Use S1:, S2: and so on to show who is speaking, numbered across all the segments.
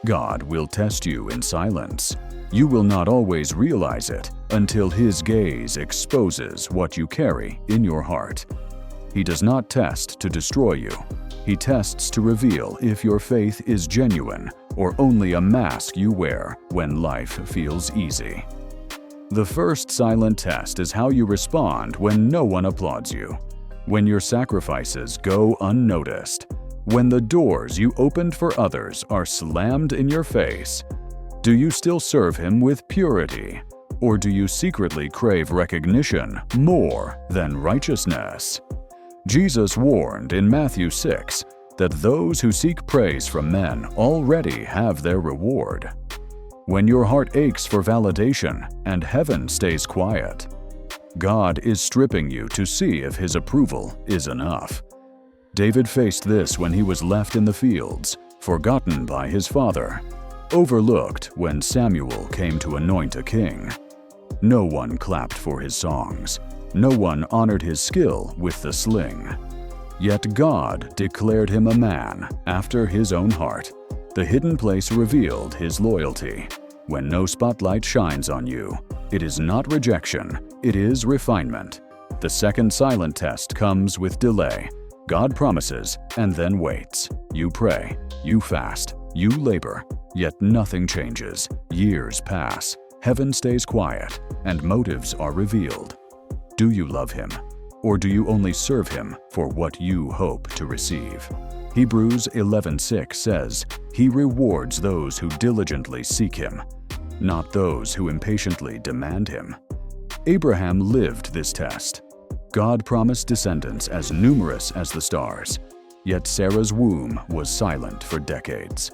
S1: God will test you in silence. You will not always realize it until His gaze exposes what you carry in your heart. He does not test to destroy you. He tests to reveal if your faith is genuine or only a mask you wear when life feels easy. The first silent test is how you respond when no one applauds you, when your sacrifices go unnoticed, when the doors you opened for others are slammed in your face. Do you still serve Him with purity, or do you secretly crave recognition more than righteousness? Jesus warned in Matthew 6 that those who seek praise from men already have their reward. When your heart aches for validation and heaven stays quiet, God is stripping you to see if His approval is enough. David faced this when he was left in the fields, forgotten by his father, overlooked when Samuel came to anoint a king. No one clapped for his songs. No one honored his skill with the sling. Yet God declared him a man after His own heart. The hidden place revealed His loyalty. When no spotlight shines on you, it is not rejection, it is refinement. The second silent test comes with delay. God promises and then waits. You pray, you fast, you labor, yet nothing changes. Years pass, heaven stays quiet, and motives are revealed. Do you love Him, or do you only serve Him for what you hope to receive? Hebrews 11:6 says, He rewards those who diligently seek Him, not those who impatiently demand Him. Abraham lived this test. God promised descendants as numerous as the stars, yet Sarah's womb was silent for decades.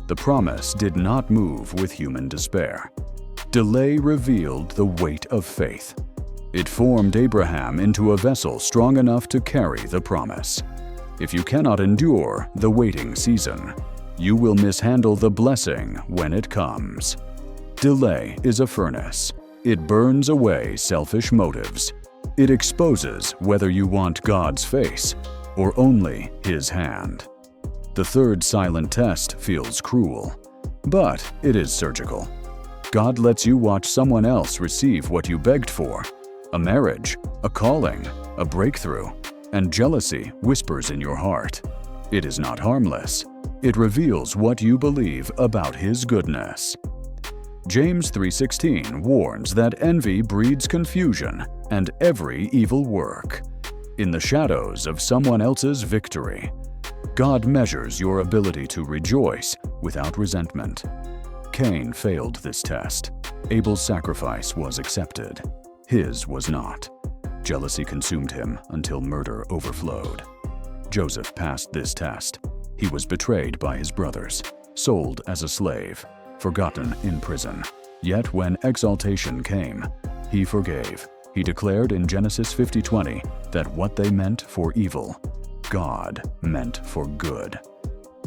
S1: The promise did not move with human despair. Delay revealed the weight of faith. It formed Abraham into a vessel strong enough to carry the promise. If you cannot endure the waiting season, you will mishandle the blessing when it comes. Delay is a furnace. It burns away selfish motives. It exposes whether you want God's face or only His hand. The third silent test feels cruel, but it is surgical. God lets you watch someone else receive what you begged for: a marriage, a calling, a breakthrough, and jealousy whispers in your heart. It is not harmless. It reveals what you believe about His goodness. James 3:16 warns that envy breeds confusion and every evil work. In the shadows of someone else's victory, God measures your ability to rejoice without resentment. Cain failed this test. Abel's sacrifice was accepted. His was not. Jealousy consumed him until murder overflowed. Joseph passed this test. He was betrayed by his brothers, sold as a slave, forgotten in prison. Yet when exaltation came, he forgave. He declared in Genesis 50:20 that what they meant for evil, God meant for good.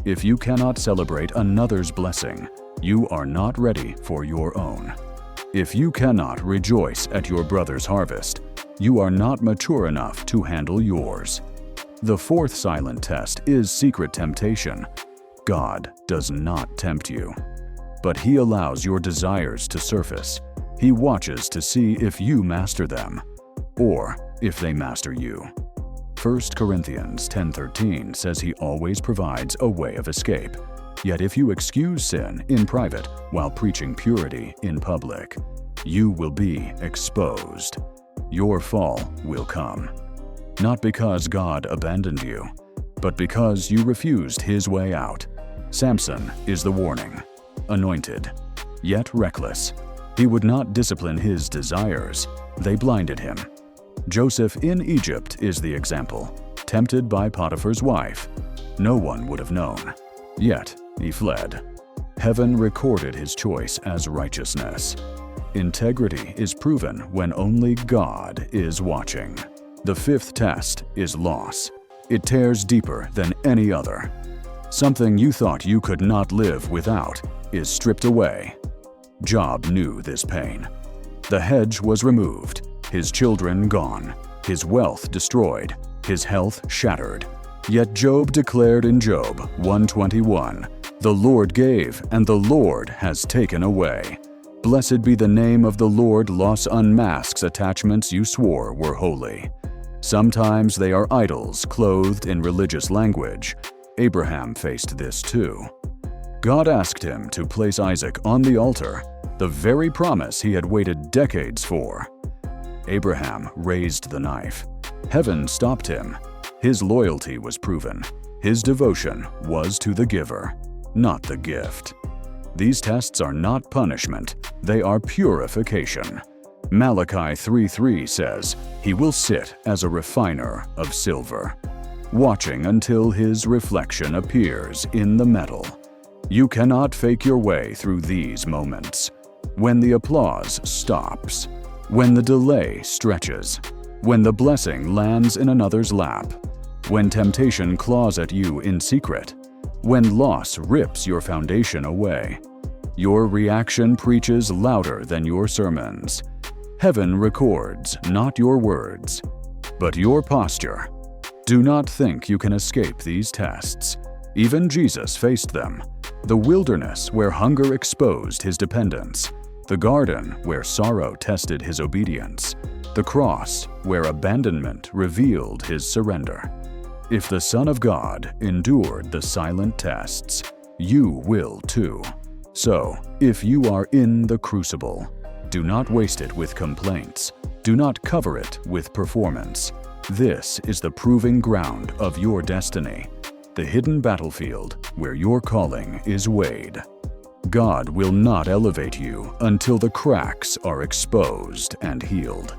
S1: If you cannot celebrate another's blessing, you are not ready for your own. If you cannot rejoice at your brother's harvest, you are not mature enough to handle yours. The fourth silent test is secret temptation. God does not tempt you, but He allows your desires to surface. He watches to see if you master them, or if they master you. 1 Corinthians 10:13 says He always provides a way of escape. Yet if you excuse sin in private while preaching purity in public, you will be exposed. Your fall will come. Not because God abandoned you, but because you refused His way out. Samson is the warning. Anointed, yet reckless. He would not discipline his desires. They blinded him. Joseph in Egypt is the example. Tempted by Potiphar's wife, no one would have known. Yet he fled. Heaven recorded his choice as righteousness. Integrity is proven when only God is watching. The fifth test is loss. It tears deeper than any other. Something you thought you could not live without is stripped away. Job knew this pain. The hedge was removed, his children gone, his wealth destroyed, his health shattered. Yet Job declared in Job 1:21, The Lord gave, and the Lord has taken away. Blessed be the name of the Lord. Loss unmasks attachments you swore were holy. Sometimes they are idols clothed in religious language. Abraham faced this too. God asked him to place Isaac on the altar, the very promise he had waited decades for. Abraham raised the knife. Heaven stopped him. His loyalty was proven. His devotion was to the giver, not the gift. These tests are not punishment, they are purification. Malachi 3:3 says, "He will sit as a refiner of silver, watching until his reflection appears in the metal." You cannot fake your way through these moments. When the applause stops, when the delay stretches, when the blessing lands in another's lap, when temptation claws at you in secret, when loss rips your foundation away, your reaction preaches louder than your sermons. Heaven records not your words, but your posture. Do not think you can escape these tests. Even Jesus faced them. The wilderness where hunger exposed his dependence, the garden where sorrow tested his obedience, the cross where abandonment revealed his surrender. If the Son of God endured the silent tests, you will too. So, if you are in the crucible, do not waste it with complaints. Do not cover it with performance. This is the proving ground of your destiny, the hidden battlefield where your calling is weighed. God will not elevate you until the cracks are exposed and healed.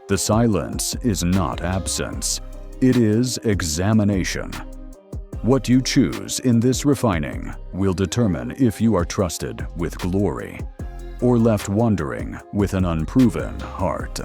S1: The silence is not absence, it is examination. What you choose in this refining will determine if you are trusted with glory or left wandering with an unproven heart.